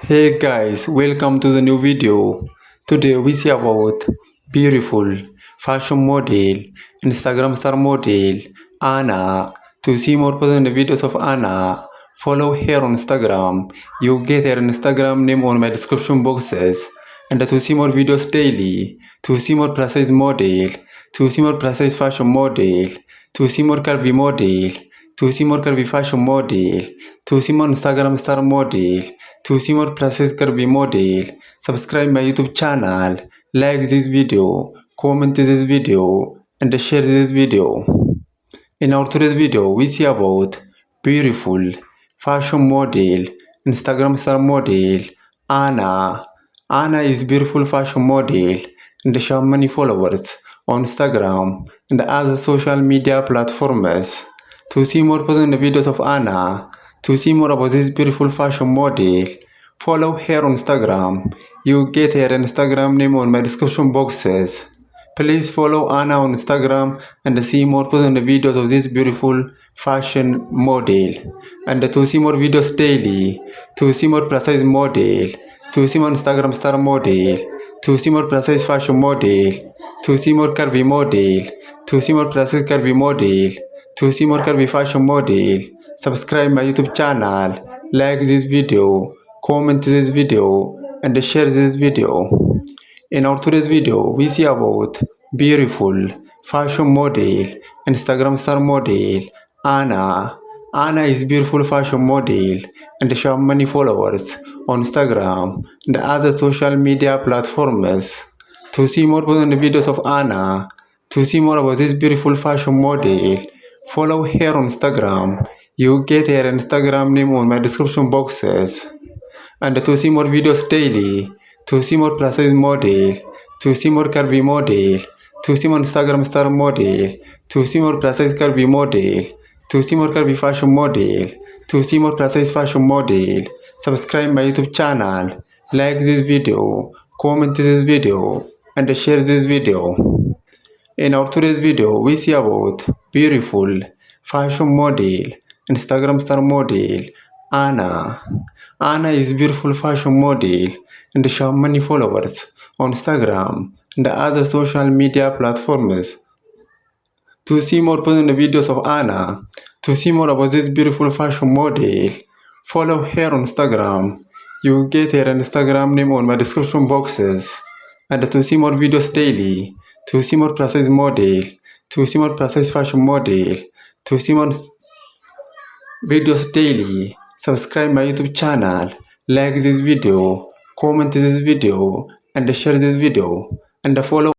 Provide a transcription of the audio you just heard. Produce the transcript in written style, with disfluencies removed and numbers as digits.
Hey guys, welcome to the new video. Today we see about beautiful fashion model, Instagram star model, Anna. To see more personal videos of Anna, follow her on Instagram. You get her Instagram name on my description boxes. And to see more videos daily, to see more precise model, to see more precise fashion model, to see more curvy model, to see more curvy fashion model, to see more Instagram star model, to see more precise curvy model. Subscribe my YouTube channel, like this video, comment this video, and share this video. In our today's video, we see about beautiful fashion model, Instagram star model, Anna. Anna is beautiful fashion model and she has many followers on Instagram and other social media platforms. To see more personal videos of Anna, to see more about this beautiful fashion model, follow her on Instagram. You get her Instagram name on my description boxes. Please follow Anna on Instagram and see more personal videos of this beautiful fashion model. And to see more videos daily, to see more precise model, to see more Instagram star model, to see more precise fashion model, to see more curvy model, to see more precise curvy model, to see more curvy fashion model. Subscribe my YouTube channel, like this video, comment this video, and share this video. In our today's video, we see about beautiful fashion model, Instagram star model, Anna. Anna is beautiful fashion model and she has many followers on Instagram and other social media platforms. To see more personal videos of Anna, to see more about this beautiful fashion model, follow her on Instagram. You get her Instagram name on my description boxes. And to see more videos daily, to see more precise model, to see more curvy model, to see more Instagram star model, to see more precise curvy model, to see more curvy fashion model, to see more precise fashion model. Subscribe my YouTube channel, like this video, comment this video, and share this video. In our today's video, we see about beautiful fashion model, Instagram star model, Anna. Anna is beautiful fashion model and she has many followers on Instagram and other social media platforms. To see more personal videos of Anna, to see more about this beautiful fashion model, follow her on Instagram. You get her Instagram name on my description boxes. And to see more videos daily, to see more precise model, to see more precise fashion model, to see more videos daily, subscribe my YouTube channel, like this video, comment this video, and share this video, and follow